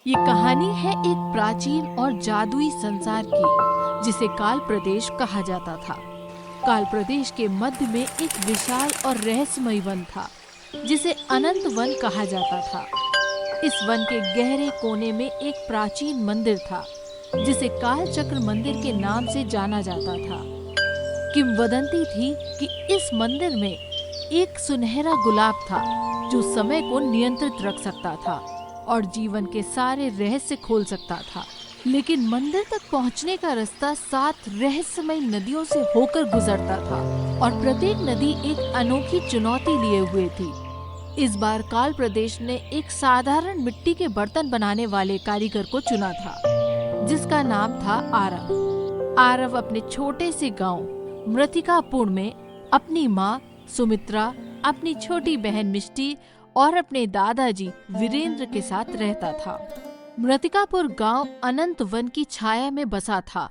ये कहानी है एक प्राचीन और जादुई संसार की, जिसे काल प्रदेश कहा जाता था। काल प्रदेश के मध्य में एक विशाल और रहस्यमय वन था, जिसे अनंत वन कहा जाता था। इस वन के गहरे कोने में एक प्राचीन मंदिर था, जिसे काल चक्र मंदिर के नाम से जाना जाता था। किंवदंती थी कि इस मंदिर में एक सुनहरा गुलाब था, जो समय को नियंत्रित रख सकता था और जीवन के सारे रहस्य खोल सकता था। लेकिन मंदिर तक पहुंचने का रास्ता 7 रहस्यमय नदियों से होकर गुजरता था और प्रत्येक नदी एक अनोखी चुनौती लिए हुए थी। इस बार काल प्रदेश ने एक साधारण मिट्टी के बर्तन बनाने वाले कारीगर को चुना था, जिसका नाम था आरव। आरव अपने छोटे से गांव मृतिकापुर में अपनी माँ सुमित्रा, अपनी छोटी बहन मिष्टी और अपने दादाजी वीरेंद्र के साथ रहता था। मृतिकापुर गांव अनंत वन की छाया में बसा था।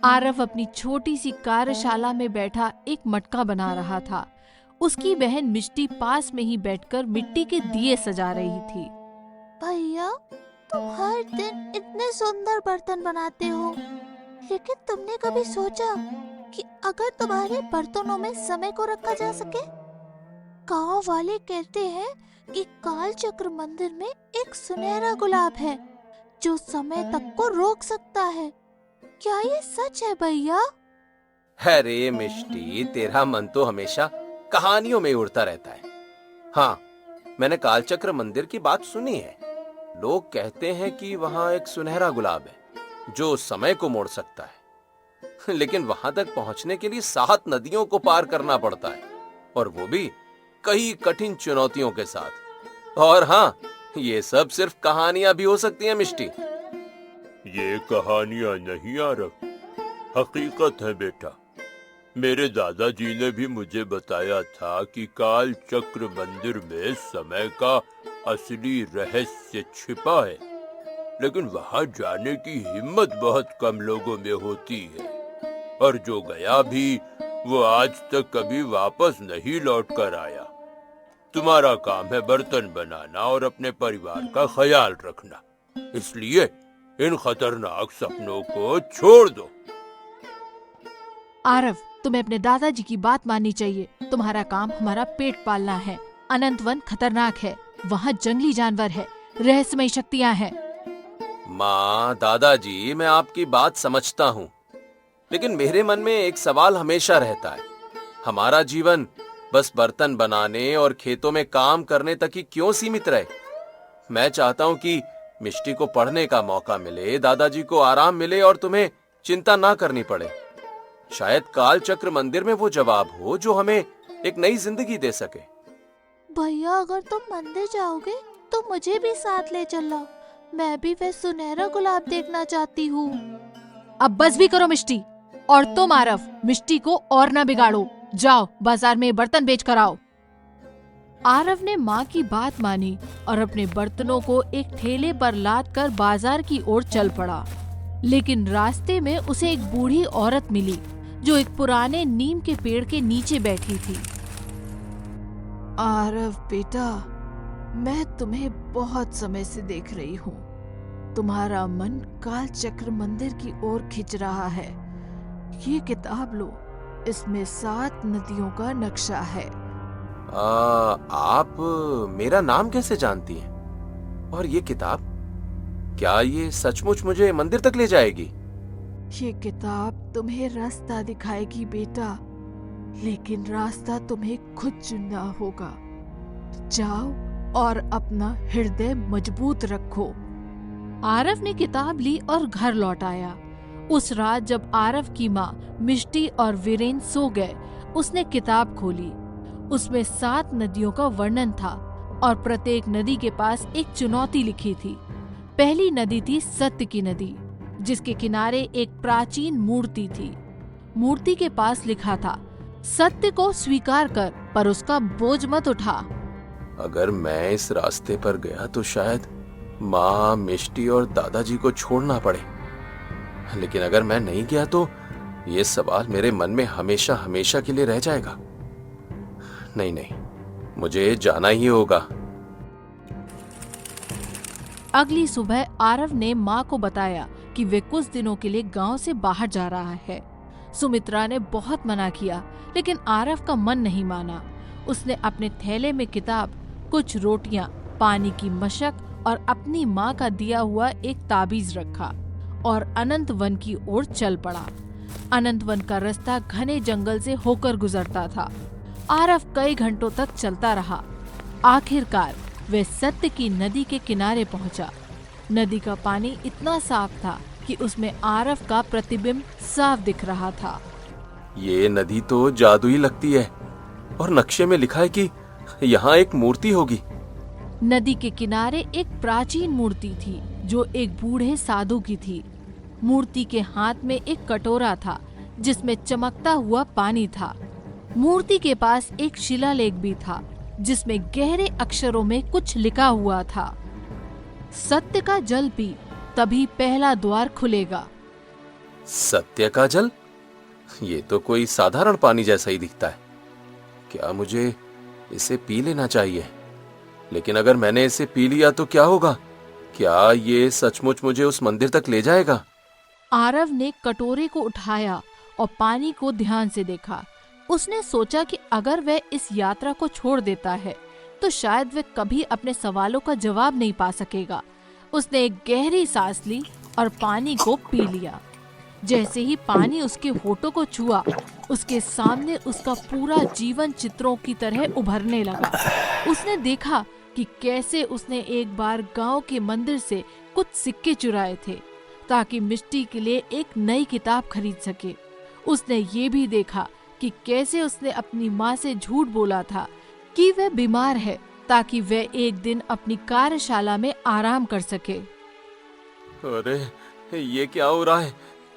आरव अपनी छोटी सी कार्यशाला में बैठा एक मटका बना रहा था। उसकी बहन मिष्टी पास में ही बैठकर मिट्टी के दिए सजा रही थी। भैया, तुम हर दिन इतने सुंदर बर्तन बनाते हो, लेकिन तुमने कभी सोचा कि अगर तुम्हारे बर्तनों में समय को रखा जा सके? गांव वाले कहते हैं कि काल चक्र मंदिर में एक सुनहरा गुलाब है, जो समय तक को रोक सकता है। क्या ये सच है भैया? अरे मिष्टी, तेरा मन तो हमेशा कहानियों में उड़ता रहता है। हाँ, मैंने कालचक्र मंदिर की बात सुनी है। लोग कहते हैं कि वहाँ एक सुनहरा गुलाब है, जो समय को मोड़ सकता है। लेकिन वहां तक पहुंचने के लिए 7 नदियों को पार करना पड़ता है, और वो भी कई कठिन चुनौतियों के साथ। और हाँ, ये सब सिर्फ कहानियां भी हो सकती हैं मिष्टी। ये कहानियां नहीं आरव, हकीकत है बेटा। मेरे दादाजी ने भी मुझे बताया था कि काल चक्र मंदिर में समय का असली रहस्य छिपा है, लेकिन वहां जाने की हिम्मत बहुत कम लोगों में होती है, और जो गया भी वो आज तक कभी वापस नहीं लौट कर आया। तुम्हारा काम है बर्तन बनाना और अपने परिवार का ख्याल रखना, इसलिए इन खतरनाक सपनों को छोड़ दो। आरव, तुम्हें अपने दादाजी की बात माननी चाहिए। तुम्हारा काम हमारा पेट पालना है। अनंत वन खतरनाक है, वहाँ जंगली जानवर है, रहस्यमय शक्तियाँ हैं। माँ, दादाजी, मैं आपकी बात समझता हूँ, लेकिन मेरे मन में एक सवाल हमेशा रहता है। हमारा जीवन बस बर्तन बनाने और खेतों में काम करने तक ही क्यों सीमित रहे? मैं चाहता हूँ कि मिष्टी को पढ़ने का मौका मिले, दादाजी को आराम मिले और तुम्हें चिंता ना करनी पड़े। शायद काल चक्र मंदिर में वो जवाब हो जो हमें एक नई जिंदगी दे सके। भैया, अगर तुम मंदिर जाओगे तो मुझे भी साथ ले चलना। मैं भी वह सुनहरा गुलाब देखना चाहती हूँ। अब बस भी करो मिष्टी, और तुम आरव, मिष्टी को और ना बिगाड़ो। जाओ बाजार में बर्तन बेच कर आओ। आरव ने माँ की बात मानी और अपने बर्तनों को एक ठेले पर लाद कर बाजार की ओर चल पड़ा। लेकिन रास्ते में उसे एक बूढ़ी औरत मिली, जो एक पुराने नीम के पेड़ के नीचे बैठी थी। आरव बेटा, मैं तुम्हें बहुत समय से देख रही हूँ। तुम्हारा मन काल चक्र मंदिर की ओर खिंच रहा है। ये किताब लो, इसमें 7 नदियों का नक्शा है। आप मेरा नाम कैसे जानती हैं? और ये किताब, क्या ये सचमुच मुझे मंदिर तक ले जाएगी? ये किताब तुम्हें रास्ता दिखाएगी बेटा, लेकिन रास्ता तुम्हें खुद चुनना होगा। जाओ और अपना हृदय मजबूत रखो। आरव ने किताब ली और घर लौट आया। उस रात जब आरव की माँ मिष्टी और वीरेंद्र सो गए, उसने किताब खोली। उसमें 7 नदियों का वर्णन था और प्रत्येक नदी के पास एक चुनौती लिखी थी। पहली नदी थी सत्य की नदी, जिसके किनारे एक प्राचीन मूर्ति थी। मूर्ति के पास लिखा था, सत्य को स्वीकार कर, पर उसका बोझ मत उठा। अगर मैं इस रास्ते पर गया तो शायद माँ, मिष्टी और दादाजी को छोड़ना पड़े। लेकिन अगर मैं नहीं गया तो ये सवाल मेरे मन में हमेशा हमेशा के लिए रह जाएगा। नहीं, मुझे जाना ही होगा। अगली सुबह आरव ने माँ को बताया कि वे कुछ दिनों के लिए गांव से बाहर जा रहा है। सुमित्रा ने बहुत मना किया, लेकिन आरव का मन नहीं माना। उसने अपने थैले में किताब, कुछ रोटियां, पानी की मशक और अपनी माँ का दिया हुआ एक ताबीज रखा और अनंत वन की ओर चल पड़ा। अनंत वन का रास्ता घने जंगल से होकर गुजरता था। आरव कई घंटों तक चलता रहा। आखिरकार वह सत्य की नदी के किनारे पहुंचा। नदी का पानी इतना साफ था कि उसमें आरव का प्रतिबिंब साफ दिख रहा था। ये नदी तो जादुई लगती है और नक्शे में लिखा है कि यहाँ एक मूर्ति होगी। नदी के किनारे एक प्राचीन मूर्ति थी जो एक बूढ़े साधु की थी। मूर्ति के हाथ में एक कटोरा था जिसमें चमकता हुआ पानी था। मूर्ति के पास एक शिलालेख भी था जिसमें गहरे अक्षरों में कुछ लिखा हुआ था, सत्य का जल पी, तभी पहला द्वार खुलेगा। सत्य का जल? ये तो कोई साधारण पानी जैसा ही दिखता है। क्या मुझे इसे पी लेना चाहिए? लेकिन अगर मैंने इसे पी लिया तो क्या होगा? क्या ये सचमुच मुझे उस मंदिर तक ले जाएगा? आरव ने कटोरे को उठाया और पानी को ध्यान से देखा। उसने सोचा कि अगर वह इस यात्रा को छोड़ देता है तो शायद वह कभी अपने सवालों का जवाब नहीं पा सकेगा। उसने एक गहरी सांस ली और पानी को पी लिया। जैसे ही पानी उसके होठों को छुआ, उसके सामने उसका पूरा जीवन चित्रों की तरह उभरने लगा। उसने देखा कि कैसे उसने एक बार गांव के मंदिर से कुछ सिक्के चुराए थे ताकि मिष्टी के लिए एक नई किताब खरीद सके। उसने ये भी देखा कि कैसे उसने अपनी माँ से झूठ बोला था कि वह बीमार है ताकि वह एक दिन अपनी कार्यशाला में आराम कर सके। अरे ये क्या हो रहा है?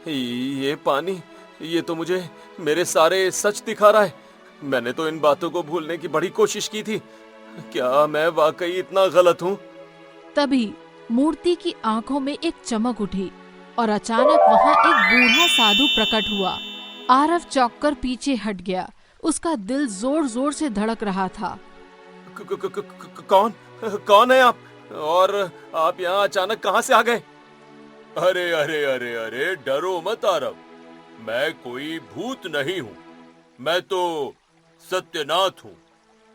ये पानी, ये तो मुझे मेरे सारे सच दिखा रहा है। मैंने तो इन बातों को भूलने की बड़ी कोशिश की थी। क्या मैं वाकई इतना गलत हूँ? तभी मूर्ति की आंखों में एक चमक उठी और अचानक वहाँ एक बूढ़ा साधु प्रकट हुआ। आरव चौंककर पीछे हट गया। उसका दिल जोर जोर से धड़क रहा था। कौन कौन है आप? और आप यहाँ अचानक कहाँ से आ गए? अरे अरे अरे अरे, डरो मत आरव, मैं कोई भूत नहीं हूँ। मैं तो सत्यनाथ हूँ,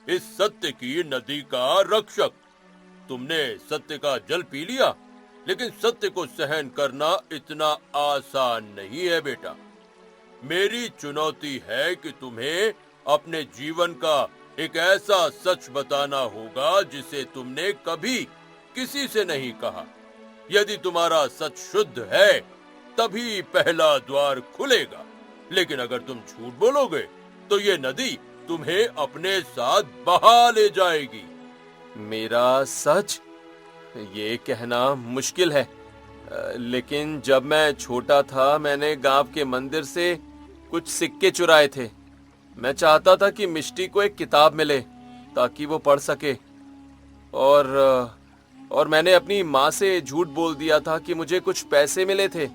इस सत्य की नदी का रक्षक। तुमने सत्य का जल पी लिया, लेकिन सत्य को सहन करना इतना आसान नहीं है बेटा। मेरी चुनौती है कि तुम्हें अपने जीवन का एक ऐसा सच बताना होगा जिसे तुमने कभी किसी से नहीं कहा। यदि तुम्हारा सच शुद्ध है तभी पहला द्वार खुलेगा, लेकिन अगर तुम झूठ बोलोगे तो ये नदी तुम्हें अपने साथ बहा ले जाएगी। मेरा सच? ये कहना मुश्किल है, लेकिन जब मैं छोटा था मैंने गांव के मंदिर से कुछ सिक्के चुराए थे। मैं चाहता था कि मिष्टी को एक किताब मिले ताकि वो पढ़ सके, और मैंने अपनी माँ से झूठ बोल दिया था कि मुझे कुछ पैसे मिले थे,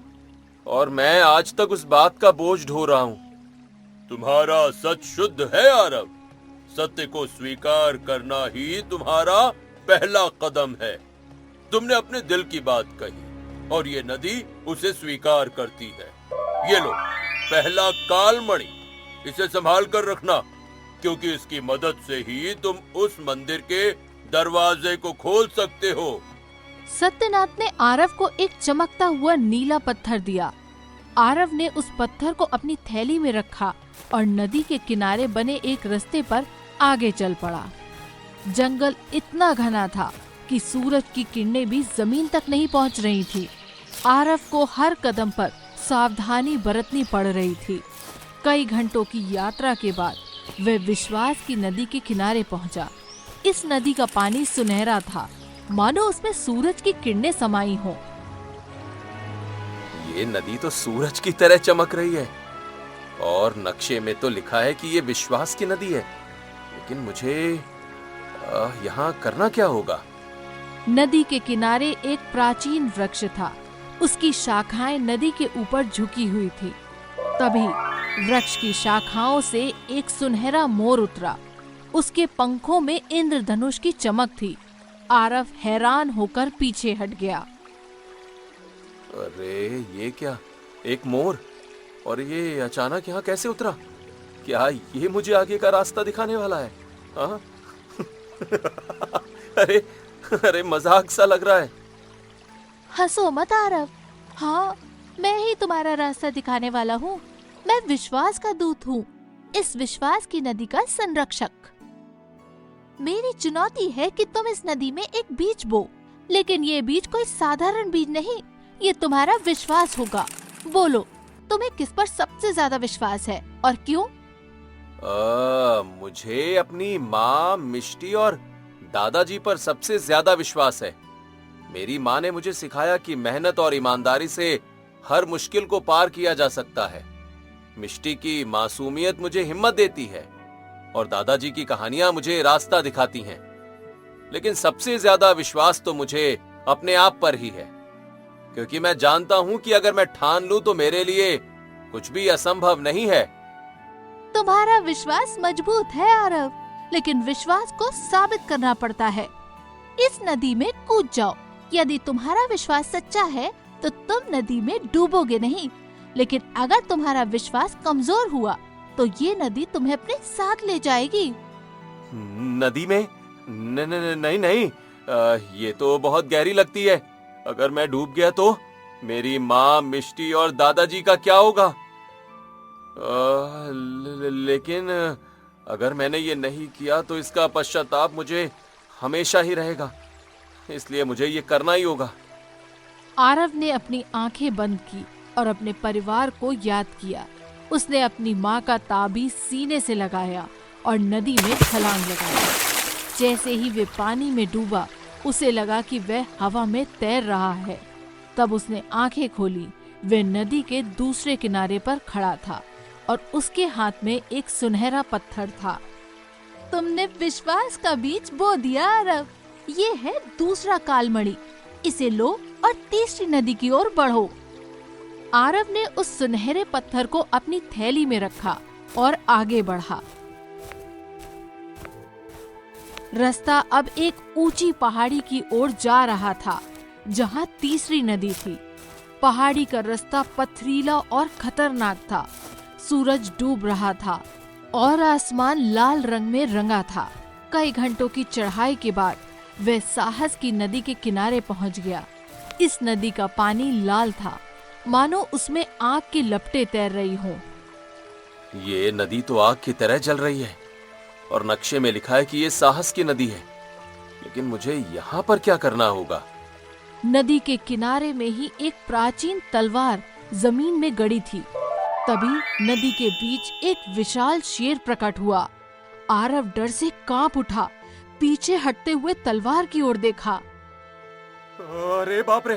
और मैं आज तक उस बात का बोझ ढो रहा हूँ। तुम्हारा सच शुद्ध है आरव। सत्य को स्वीकार करना ही तुम्हारा पहला कदम है। तुमने अपने दिल की बात कही और ये नदी उसे स्वीकार करती है। ये लो पहला कालमणि, इसे संभाल कर रखना, क्योंकि इसकी मदद से ही तुम उस मंदिर के दरवाजे को खोल सकते हो। सत्यनाथ ने आरव को एक चमकता हुआ नीला पत्थर दिया। आरव ने उस पत्थर को अपनी थैली में रखा और नदी के किनारे बने एक रास्ते पर आगे चल पड़ा। जंगल इतना घना था कि सूरज की किरणें भी जमीन तक नहीं पहुंच रही थी। आरव को हर कदम पर सावधानी बरतनी पड़ रही थी। कई घंटों की यात्रा के बाद वह विश्वास की नदी के किनारे पहुंचा। इस नदी का पानी सुनहरा था, मानो उसमें सूरज की किरणें समाई हों। ये नदी तो सूरज की तरह चमक रही है, और नक्शे में तो लिखा है कि ये विश्वास की नदी है। लेकिन मुझे यहाँ करना क्या होगा? नदी के किनारे एक प्राचीन वृक्ष था। उसकी शाखाएं नदी के ऊपर झुकी हुई थी। तभी वृक्ष की शाखाओं से एक सुनहरा मोर उतरा। उसके पंखों में इंद्रधनुष की चमक थी। आरव हैरान होकर पीछे हट गया। अरे ये क्या, एक मोर, और ये अचानक यहाँ कैसे उतरा? क्या ये मुझे आगे का रास्ता दिखाने वाला है? हाँ? अरे अरे मजाक सा लग रहा है। हंसो मत आरव। हाँ, मैं ही तुम्हारा रास्ता दिखाने वाला हूँ। मैं विश्वास का दूत हूँ, इस विश्वास की नदी का संरक्षक। मेरी चुनौती है कि तुम इस नदी में एक बीज बो, लेकिन ये बीज कोई साधारण बीज नहीं, ये तुम्हारा विश्वास होगा। बोलो, तुम्हें किस पर सबसे ज्यादा विश्वास है और क्यों? मुझे अपनी माँ मिष्टी और दादाजी पर सबसे ज्यादा विश्वास है। मेरी माँ ने मुझे सिखाया कि मेहनत और ईमानदारी से हर मुश्किल को पार किया जा सकता है। मिष्टी की मासूमियत मुझे हिम्मत देती है और दादाजी की कहानियां मुझे रास्ता दिखाती हैं। लेकिन सबसे ज्यादा विश्वास तो मुझे अपने आप पर ही है, क्योंकि मैं जानता हूं कि अगर मैं ठान लूं तो मेरे लिए कुछ भी असंभव नहीं है। तुम्हारा विश्वास मजबूत है आरव, लेकिन विश्वास को साबित करना पड़ता है। इस नदी में कूद जाओ। यदि तुम्हारा विश्वास सच्चा है तो तुम नदी में डूबोगे नहीं, लेकिन अगर तुम्हारा विश्वास कमजोर हुआ तो ये नदी तुम्हें अपने साथ ले जाएगी। नदी में? नहीं नहीं, ये तो बहुत गहरी लगती है। अगर मैं डूब गया तो मेरी माँ मिष्टी और दादाजी का क्या होगा? लेकिन अगर मैंने ये नहीं किया तो इसका पश्चाताप मुझे हमेशा ही रहेगा, इसलिए मुझे ये करना ही होगा। आरव ने अपनी आंखें बंद की और अपने परिवार को याद किया। उसने अपनी माँ का ताबीज सीने से लगाया और नदी में छलांग लगाई। जैसे ही वे पानी में डूबा, उसे लगा कि वह हवा में तैर रहा है। तब उसने आंखें खोली। वह नदी के दूसरे किनारे पर खड़ा था और उसके हाथ में एक सुनहरा पत्थर था। तुमने विश्वास का बीज बो दिया आरव। ये है दूसरा कालमणि। इसे लो और तीसरी नदी की ओर बढ़ो। आरव ने उस सुनहरे पत्थर को अपनी थैली में रखा और आगे बढ़ा। रास्ता अब एक ऊंची पहाड़ी की ओर जा रहा था, जहां तीसरी नदी थी। पहाड़ी का रास्ता पथरीला और खतरनाक था। सूरज डूब रहा था और आसमान लाल रंग में रंगा था। कई घंटों की चढ़ाई के बाद वह साहस की नदी के किनारे पहुंच गया। इस नदी का पानी लाल था, मानो उसमें आग की लपटें तैर रही हों। ये नदी तो आग की तरह जल रही है और नक्शे में लिखा है कि ये साहस की नदी है। लेकिन मुझे यहाँ पर क्या करना होगा? नदी के किनारे में ही एक प्राचीन तलवार जमीन में गड़ी थी। तभी नदी के बीच एक विशाल शेर प्रकट हुआ। आरव डर से कांप उठा। पीछे हटते हुए तलवार की ओर देखा। अरे बाप रे,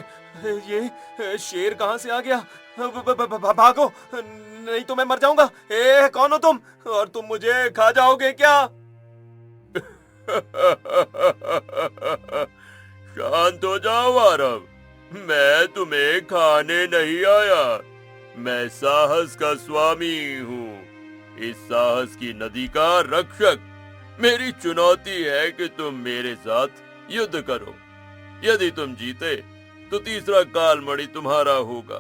ये शेर कहाँ से आ गया? भागो, नहीं तो मैं मर जाऊंगा। कौन हो तुम और तुम मुझे खा जाओगे क्या? शांत हो जाओ आरव, मैं तुम्हें खाने नहीं आया। मैं साहस का स्वामी हूँ, इस साहस की नदी का रक्षक। मेरी चुनौती है कि तुम मेरे साथ युद्ध करो। यदि तुम जीते तो तीसरा कालमणि तुम्हारा होगा,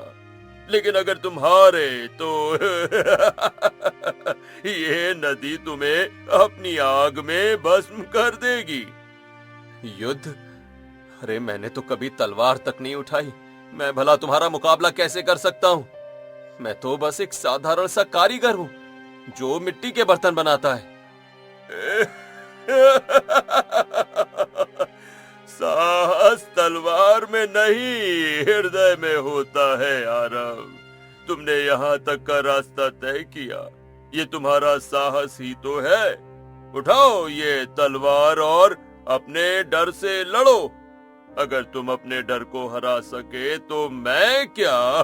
लेकिन अगर तुम हारे तो ये नदी तुम्हें अपनी आग में भस्म कर देगी। युद्ध? अरे मैंने तो कभी तलवार तक नहीं उठाई। मैं भला तुम्हारा मुकाबला कैसे कर सकता हूँ? मैं तो बस एक साधारण सा कारीगर हूँ जो मिट्टी के बर्तन बनाता है। साहस तलवार में नहीं, हृदय में होता है आरव। तुमने यहाँ तक का रास्ता तय किया, ये तुम्हारा साहस ही तो है। उठाओ ये तलवार और अपने डर से लड़ो। अगर तुम अपने डर को हरा सके तो मैं क्या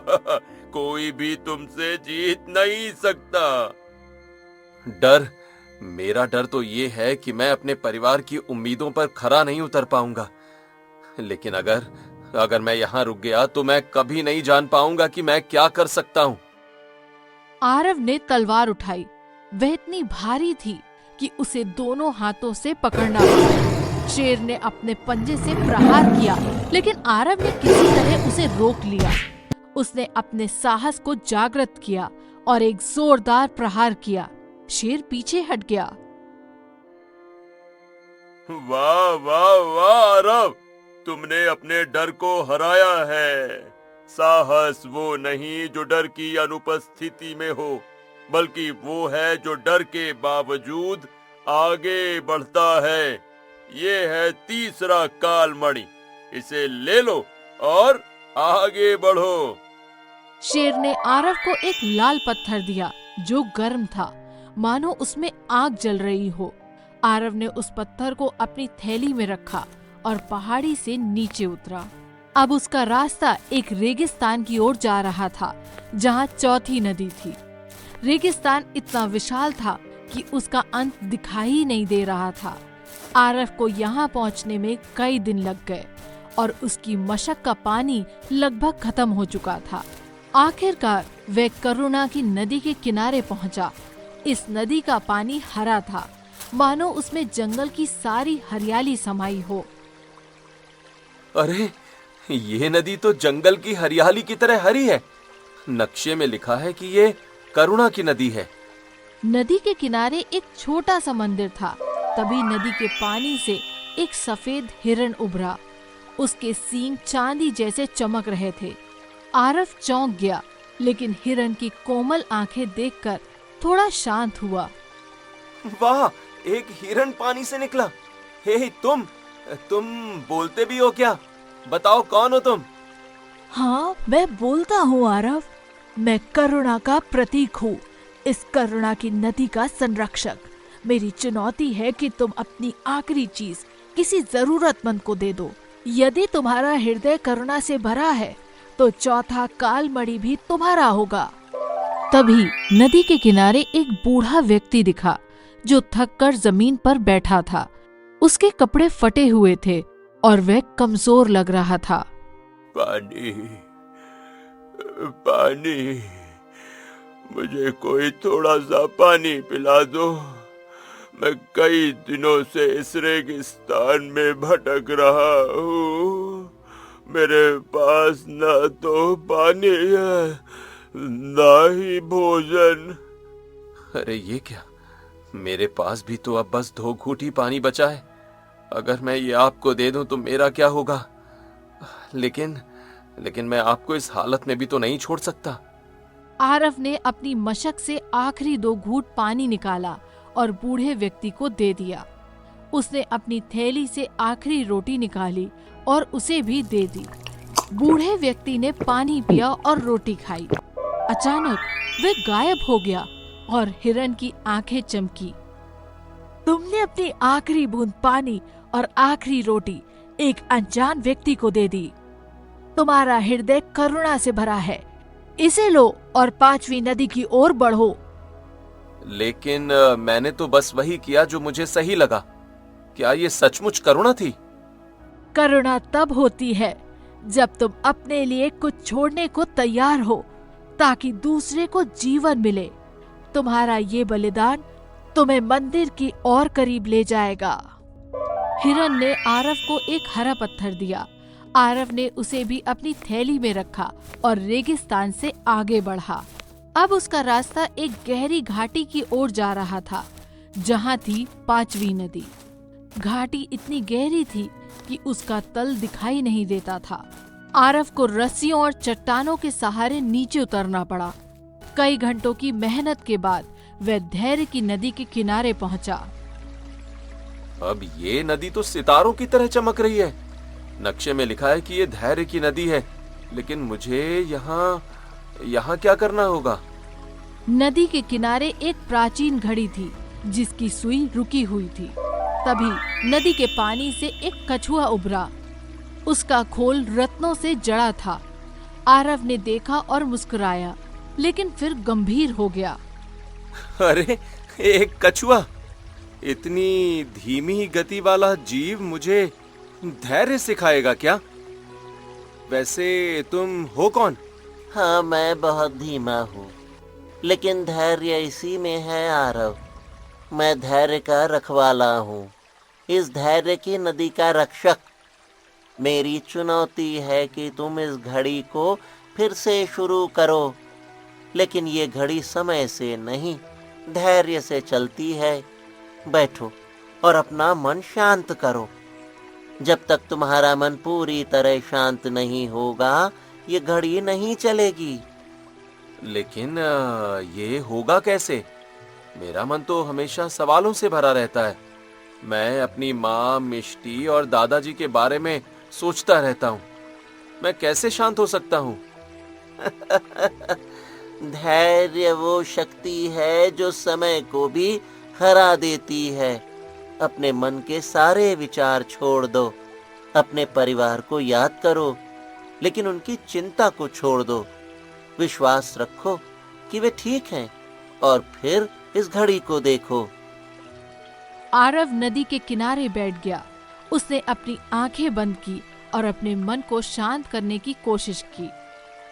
कोई भी तुमसे जीत नहीं सकता। डर? मेरा डर तो ये है कि मैं अपने परिवार की उम्मीदों पर खरा नहीं उतर पाऊंगा। लेकिन अगर मैं यहाँ रुक गया तो मैं कभी नहीं जान पाऊंगा कि मैं क्या कर सकता हूँ। आरव ने तलवार उठाई। वह इतनी भारी थी कि उसे दोनों हाथों से पकड़ना पड़ा। शेर ने अपने पंजे से प्रहार किया, लेकिन आरव ने किसी तरह उसे रोक लिया। उसने अपने साहस को जागृत किया और एक जोरदार प्रहार किया। शेर पीछे हट गया। वाह वाह वाह आरव, तुमने अपने डर को हराया है। साहस वो नहीं जो डर की अनुपस्थिति में हो, बल्कि वो है जो डर के बावजूद आगे बढ़ता है। ये है तीसरा कालमणि, इसे ले लो और आगे बढ़ो। शेर ने आरव को एक लाल पत्थर दिया जो गर्म था, मानो उसमें आग जल रही हो। आरव ने उस पत्थर को अपनी थैली में रखा और पहाड़ी से नीचे उतरा। अब उसका रास्ता एक रेगिस्तान की ओर जा रहा था, जहाँ चौथी नदी थी। रेगिस्तान इतना विशाल था कि उसका अंत दिखाई ही नहीं दे रहा था। आरव को यहाँ पहुँचने में कई दिन लग गए और उसकी मशक का पानी लगभग खत्म हो चुका था। आखिरकार वह करुणा की नदी के किनारे पहुंचा। इस नदी का पानी हरा था, मानो उसमें जंगल की सारी हरियाली समाई हो। अरे, ये नदी तो जंगल की हरियाली की तरह हरी है। नक्शे में लिखा है कि ये करुणा की नदी है। नदी के किनारे एक छोटा सा मंदिर था। तभी नदी के पानी से एक सफेद हिरण उभरा। उसके सींग चांदी जैसे चमक रहे थे। आरव चौंक गया, लेकिन हिरण की कोमल आंखें देखकर थोड़ा शांत हुआ। वाह, एक हिरण पानी से निकला। हे तुम बोलते भी हो क्या? बताओ कौन हो तुम? हाँ, मैं बोलता हूँ आरव। मैं करुणा का प्रतीक हूँ, इस करुणा की नदी का संरक्षक। मेरी चुनौती है कि तुम अपनी आखिरी चीज किसी जरूरतमंद को दे दो। यदि तुम्हारा हृदय करुणा से भरा है तो चौथा कालमणि भी तुम्हारा होगा। तभी नदी के किनारे एक बूढ़ा व्यक्ति दिखा जो थककर जमीन पर बैठा था। उसके कपड़े फटे हुए थे और वह कमजोर लग रहा था। पानी, पानी, मुझे कोई थोड़ा सा पानी पिला दो। मैं कई दिनों से इस रेगिस्तान में भटक रहा हूँ। मेरे पास न तो पानी है, न ही भोजन। अरे ये क्या, मेरे पास भी तो अब बस 2 घूंट ही पानी बचा है। अगर मैं ये आपको दे दूं तो मेरा क्या होगा? लेकिन मैं आपको इस हालत में भी तो नहीं छोड़ सकता। आरव ने अपनी मशक से आखिरी 2 घूंट पानी निकाला और बूढ़े व्यक्ति को दे दिया। उसने अपनी थैली से आखिरी रोटी निकाली और उसे भी दे दी। बूढ़े व्यक्ति ने पानी पिया और रोटी खाई। अचानक वह गायब हो गया और हिरण की आंखें चमकी। तुमने अपनी आखिरी बूंद पानी और आखिरी रोटी एक अनजान व्यक्ति को दे दी। तुम्हारा हृदय करुणा से भरा है। इसे लो और 5वीं नदी की ओर बढ़ो। लेकिन मैंने तो बस वही किया जो मुझे सही लगा। क्या ये सचमुच करुणा थी? करुणा तब होती है जब तुम अपने लिए कुछ छोड़ने को तैयार हो ताकि दूसरे को जीवन मिले। तुम्हारा ये बलिदान तुम्हें मंदिर की और करीब ले जाएगा। हिरण ने आरव को एक हरा पत्थर दिया। आरव ने उसे भी अपनी थैली में रखा और रेगिस्तान से आगे बढ़ा। अब उसका रास्ता एक गहरी घाटी की ओर जा रहा था, जहाँ थी 5वीं नदी। घाटी इतनी गहरी थी कि उसका तल दिखाई नहीं देता था। आरव को रस्सियों और चट्टानों के सहारे नीचे उतरना पड़ा। कई घंटों की मेहनत के बाद वह धैर्य की नदी के किनारे पहुंचा। अब ये नदी तो सितारों की तरह चमक रही है। नक्शे में लिखा है कि ये धैर्य की नदी है, लेकिन मुझे यहाँ क्या करना होगा? नदी के किनारे एक प्राचीन घड़ी थी जिसकी सुई रुकी हुई थी। तभी नदी के पानी से एक कछुआ उभरा। उसका खोल रत्नों से जड़ा था। आरव ने देखा और मुस्कुराया, लेकिन फिर गंभीर हो गया। अरे, एक कछुआ! इतनी धीमी गति वाला जीव मुझे धैर्य सिखाएगा क्या? वैसे तुम हो कौन? हाँ, मैं बहुत धीमा हूँ, लेकिन धैर्य इसी में है आरव। मैं धैर्य का रखवाला हूँ। इस धैर्य की नदी का रक्षक। मेरी चुनौती है कि तुम इस घड़ी को फिर से शुरू करो, लेकिन ये घड़ी समय से नहीं, धैर्य से चलती है। बैठो और अपना मन शांत करो। जब तक तुम्हारा मन पूरी तरह शांत नहीं होगा, ये घड़ी नहीं चलेगी। लेकिन ये होगा कैसे? मेरा मन तो हमेशा सवालों से भरा रहता है। मैं अपनी माँ, मिष्टी और दादाजी के बारे में सोचता रहता हूँ। मैं कैसे शांत हो सकता हूँ? धैर्य वो शक्ति है जो समय को भी हरा देती है। अपने मन के सारे विचार छोड़ दो। अपने परिवार को याद करो, लेकिन उनकी चिंता को छोड़ दो। विश्वास रखो कि वे ठीक हैं, और फिर इस घड़ी को देखो। आरव नदी के किनारे बैठ गया। उसने अपनी आंखें बंद की और अपने मन को शांत करने की कोशिश की।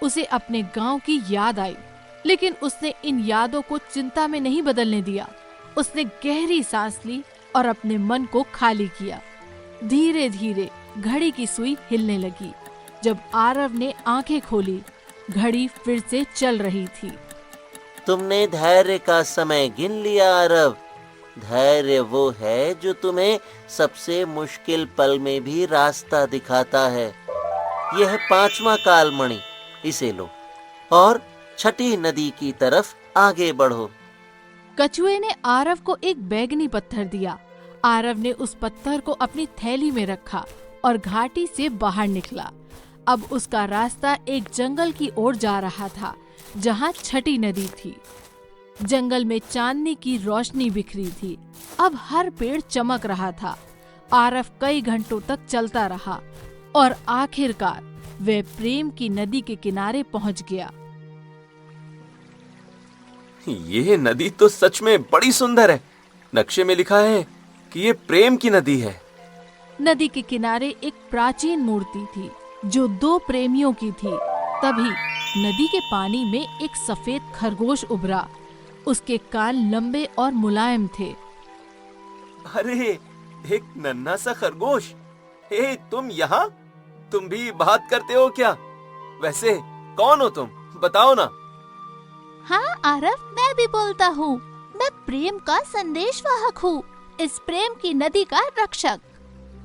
उसे अपने गांव की याद आई, लेकिन उसने इन यादों को चिंता में नहीं बदलने दिया। उसने गहरी सांस ली और अपने मन को खाली किया। धीरे धीरे घड़ी की सुई हिलने लगी। जब आरव ने आंखें खोली, घड़ी फिर से चल रही थी। तुमने धैर्य का समय गिन लिया आरव। धैर्य वो है जो तुम्हें सबसे मुश्किल पल में भी रास्ता दिखाता है। यह 5वां कालमणि, इसे लो और छठी नदी की तरफ आगे बढ़ो। कछुए ने आरव को एक बैंगनी पत्थर दिया। आरव ने उस पत्थर को अपनी थैली में रखा और घाटी से बाहर निकला। अब उसका रास्ता एक जंगल की ओर जा रहा था, जहाँ छठी नदी थी। जंगल में चांदनी की रोशनी बिखरी थी। अब हर पेड़ चमक रहा था। आरव कई घंटों तक चलता रहा और आखिरकार वह प्रेम की नदी के किनारे पहुंच गया। ये नदी तो सच में बड़ी सुंदर है। नक्शे में लिखा है कि ये प्रेम की नदी है। नदी के किनारे एक प्राचीन मूर्ति थी जो 2 प्रेमियों की थी। तभी नदी के पानी में एक सफेद खरगोश उभरा। उसके कान लंबे और मुलायम थे। अरे, एक नन्हा सा खरगोश। हे, तुम यहाँ? तुम भी बात करते हो क्या? वैसे कौन हो तुम? बताओ ना। हाँ आरव, मैं भी बोलता हूँ। मैं प्रेम का संदेशवाहक हूँ, इस प्रेम की नदी का रक्षक।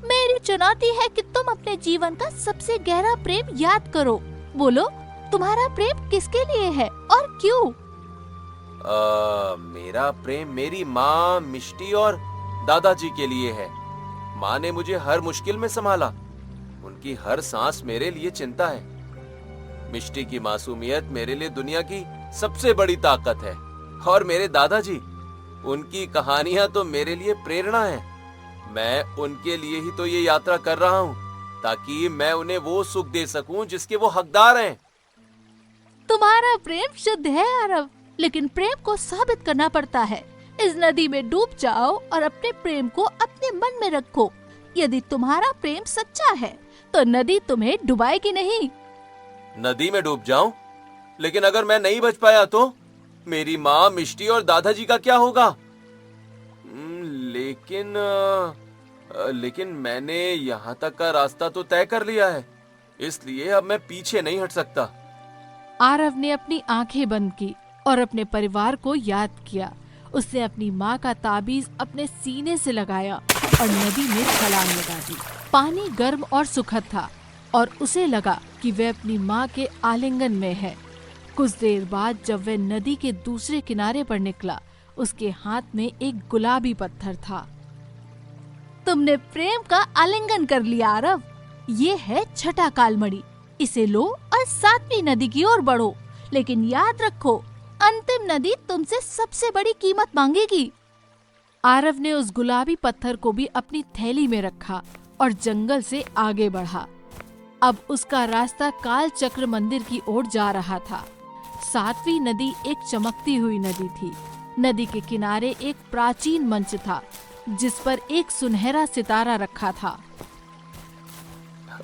मेरी चुनौती है कि तुम अपने जीवन का सबसे गहरा प्रेम याद करो। बोलो, तुम्हारा प्रेम किसके लिए है और क्यों? मेरा प्रेम मेरी माँ, मिष्टी और दादाजी के लिए है। माँ ने मुझे हर मुश्किल में संभाला। उनकी हर सांस मेरे लिए चिंता है। मिष्टी की मासूमियत मेरे लिए दुनिया की सबसे बड़ी ताकत है। और मेरे दादाजी, उनकी कहानियां तो मेरे लिए प्रेरणा है। मैं उनके लिए ही तो ये यात्रा कर रहा हूँ, ताकि मैं उन्हें वो सुख दे सकूं जिसके वो हकदार हैं। तुम्हारा प्रेम शुद्ध है आरव, लेकिन प्रेम को साबित करना पड़ता है। इस नदी में डूब जाओ और अपने प्रेम को अपने मन में रखो। यदि तुम्हारा प्रेम सच्चा है तो नदी तुम्हें डुबाएगी नहीं। नदी में डूब जाऊं? लेकिन अगर मैं नहीं बच पाया तो मेरी माँ, मिष्टी और दादाजी का क्या होगा? लेकिन मैंने यहाँ तक का रास्ता तो तय कर लिया है, इसलिए अब मैं पीछे नहीं हट सकता। आरव ने अपनी आंखें बंद की और अपने परिवार को याद किया। उसने अपनी माँ का ताबीज अपने सीने से लगाया और नदी में छलांग लगा दी। पानी गर्म और सुखद था और उसे लगा कि वह अपनी माँ के आलिंगन में है। कुछ देर बाद जब वह नदी के दूसरे किनारे पर निकला, उसके हाथ में एक गुलाबी पत्थर था। तुमने प्रेम का आलिंगन कर लिया आरव। ये है छठा कालमणि। इसे लो और 7वीं नदी की ओर बढ़ो। लेकिन याद रखो, अंतिम नदी तुमसे सबसे बड़ी कीमत मांगेगी। आरव ने उस गुलाबी पत्थर को भी अपनी थैली में रखा और जंगल से आगे बढ़ा। अब उसका रास्ता काल चक्र मंदिर की ओर जा रहा था। 7वीं नदी एक चमकती हुई नदी थी। नदी के किनारे एक प्राचीन मंच था, जिस पर एक सुनहरा सितारा रखा था।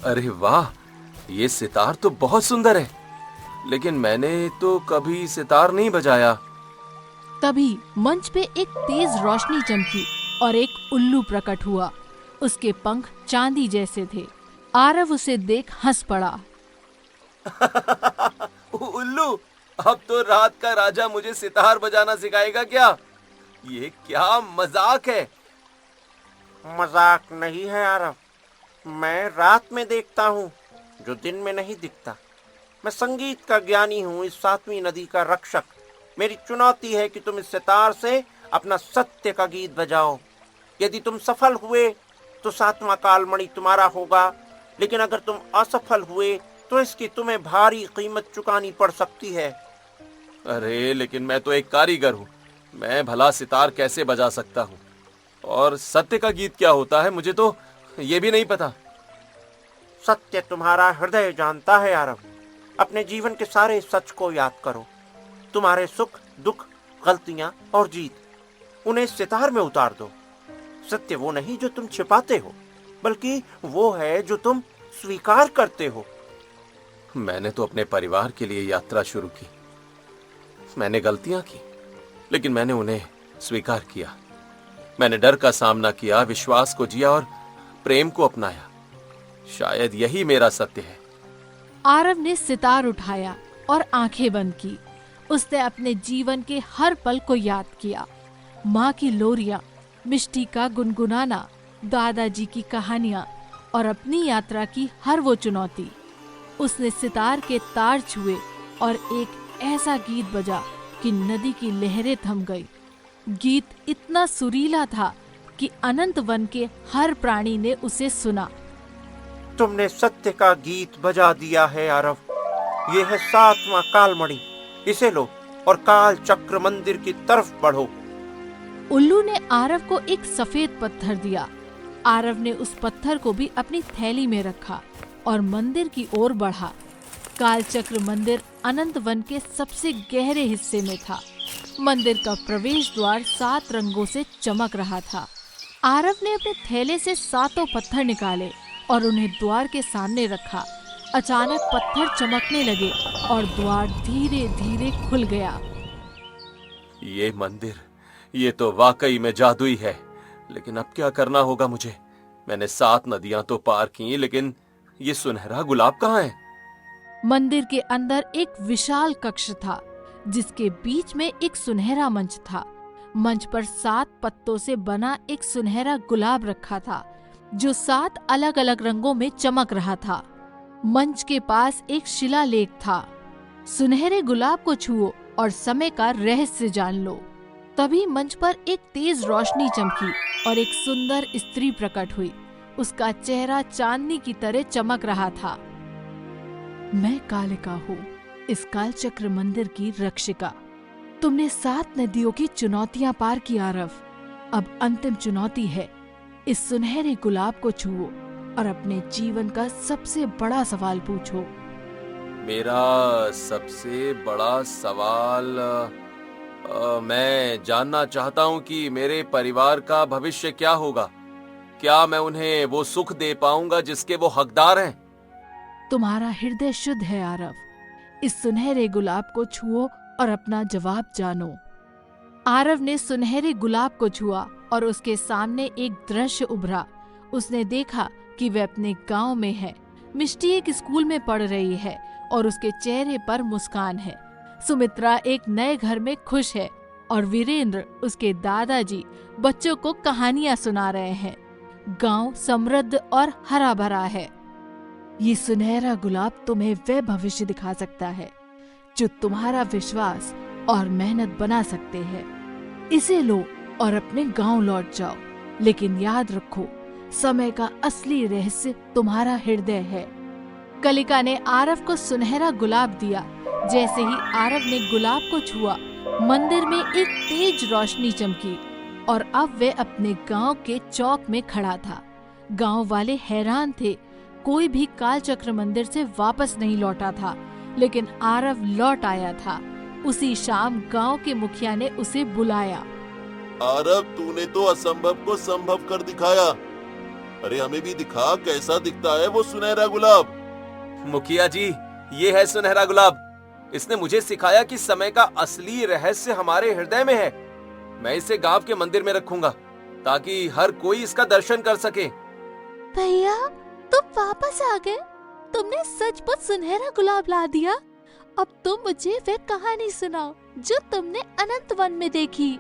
अरे वाह, ये सितार तो बहुत सुंदर है, लेकिन मैंने तो कभी सितार नहीं बजाया। तभी मंच पे एक तेज रोशनी चमकी और एक उल्लू प्रकट हुआ। उसके पंख चांदी जैसे थे। आरव उसे देख हंस पड़ा। उल्लू, अब तो रात का राजा मुझे सितार बजाना सिखाएगा क्या? ये क्या मजाक है? मजाक नहीं है आरव, मैं रात में देखता हूँ जो दिन में नहीं दिखता। मैं संगीत का ज्ञानी हूँ, इस 7वीं नदी का रक्षक। मेरी चुनौती है कि तुम इस सितार से अपना सत्य का गीत बजाओ। यदि तुम सफल हुए तो 7वां कालमणि तुम्हारा होगा, लेकिन अगर तुम असफल हुए तो इसकी तुम्हें भारी कीमत चुकानी पड़ सकती है। अरे लेकिन मैं तो एक कारीगर हूँ, मैं भला सितार कैसे बजा सकता हूँ? और सत्य का गीत क्या होता है, मुझे तो ये भी नहीं पता। सत्य तुम्हारा हृदय जानता है आरव। अपने जीवन के सारे सच को याद करो। तुम्हारे सुख दुख, गलतियां और जीत, उन्हें सितार में उतार दो। सत्य वो नहीं जो तुम छिपाते हो, बल्कि वो है जो तुम स्वीकार करते हो। मैंने तो अपने परिवार के लिए यात्रा शुरू की। मैंने गलतियां की, लेकिन मैंने उन्हें स्वीकार किया। मैंने डर का सामना किया, विश्वास को जिया और प्रेम को अपनाया। शायद यही मेरा सत्य है। आरव ने सितार उठाया और आंखें बंद की। उसने अपने जीवन के हर पल को याद किया। माँ की लोरियां, मिष्टी का गुनगुनाना, दादाजी की कहानियां और अपनी यात्रा की हर वो चुनौती। उसने सितार के तार छुए और एक ऐसा गीत बजा कि नदी की लहरें थम गई। गीत इतना सुरीला था कि अनंत वन के हर प्राणी ने उसे सुना। तुमने सत्य का गीत बजा दिया है आरव। ये है 7वां कालमणि। इसे लो और काल चक्र मंदिर की तरफ बढ़ो। उल्लू ने आरव को एक सफेद पत्थर दिया। आरव ने उस पत्थर को भी अपनी थैली में रखा और मंदिर की ओर बढ़ा। कालचक्र मंदिर अनंत वन के सबसे गहरे हिस्से में था। मंदिर का प्रवेश द्वार 7 रंगों से चमक रहा था। आरव ने अपने थैले से 7 पत्थर निकाले और उन्हें द्वार के सामने रखा। अचानक पत्थर चमकने लगे और द्वार धीरे धीरे खुल गया। ये मंदिर, ये तो वाकई में जादुई है। लेकिन अब क्या करना होगा मुझे? मैंने 7 नदियां तो पार की, लेकिन ये सुनहरा गुलाब कहाँ है? मंदिर के अंदर एक विशाल कक्ष था, जिसके बीच में एक सुनहरा मंच था। मंच पर 7 पत्तों से बना एक सुनहरा गुलाब रखा था, जो 7 अलग अलग रंगों में चमक रहा था। मंच के पास एक शिलालेख था। सुनहरे गुलाब को छुओ और समय का रहस्य जान लो। तभी मंच पर एक तेज रोशनी चमकी और एक सुंदर स्त्री प्रकट हुई। उसका चेहरा चांदनी की तरह चमक रहा था। मैं कालिका हूँ, इस कालचक्र मंदिर की रक्षिका। तुमने 7 नदियों की चुनौतियां पार की आरव। अब अंतिम चुनौती है, इस सुनहरे गुलाब को छुओ और अपने जीवन का सबसे बड़ा सवाल पूछो। मेरा सबसे बड़ा सवाल, मैं जानना चाहता हूँ कि मेरे परिवार का भविष्य क्या होगा। क्या मैं उन्हें वो सुख दे पाऊंगा जिसके वो हकदार हैं? तुम्हारा हृदय शुद्ध है आरव। इस सुनहरे गुलाब को छुओ और अपना जवाब जानो। आरव ने सुनहरे गुलाब को छुआ और उसके सामने एक दृश्य उभरा। उसने देखा कि वह अपने गांव में है। मिष्टी एक स्कूल में पढ़ रही है और उसके चेहरे पर मुस्कान है। सुमित्रा एक नए घर में खुश है और वीरेंद्र, उसके दादाजी, बच्चों को कहानियां सुना रहे हैं। गांव समृद्ध और हरा भरा है। ये सुनहरा गुलाब तुम्हें वह भविष्य दिखा सकता है जो तुम्हारा विश्वास और मेहनत बना सकते हैं। इसे लो और अपने गांव लौट जाओ, लेकिन याद रखो, समय का असली रहस्य तुम्हारा हृदय है। कलिका ने आरव को सुनहरा गुलाब दिया। जैसे ही आरव ने गुलाब को छुआ, मंदिर में एक तेज रोशनी चमकी और अब वह अपने गांव के चौक में खड़ा था। गांव वाले हैरान थे। कोई भी कालचक्र मंदिर से वापस नहीं लौटा था, लेकिन आरव लौट आया था। उसी शाम गांव के मुखिया ने उसे बुलाया। आरव, तूने तो असंभव को संभव कर दिखाया। अरे हमें भी दिखा कैसा दिखता है वो सुनहरा गुलाब। मुखिया जी, ये है सुनहरा गुलाब। इसने मुझे सिखाया कि समय का असली रहस्य हमारे हृदय में है। मैं इसे गांव के मंदिर में रखूंगा ताकि हर कोई इसका दर्शन कर सके भैया, तुम वापस आ गए। तुमने सचमुच सुनहरा गुलाब ला दिया। अब तुम मुझे वह कहानी सुनाओ जो तुमने अनंत वन में देखी।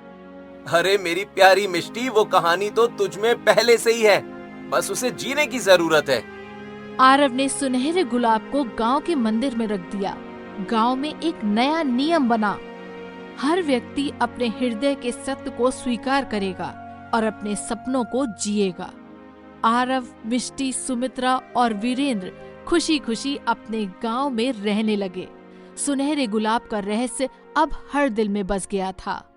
अरे मेरी प्यारी मिष्टी, वो कहानी तो तुझ में पहले से ही है, बस उसे जीने की जरूरत है। आरव ने सुनहरे गुलाब को गांव के मंदिर में रख दिया। गांव में एक नया नियम बना। हर व्यक्ति अपने हृदय के सत्य को स्वीकार करेगा और अपने सपनों को जिएगा। आरव, मिष्टी, सुमित्रा और वीरेंद्र खुशी खुशी अपने गांव में रहने लगे। सुनहरे गुलाब का रहस्य अब हर दिल में बस गया था।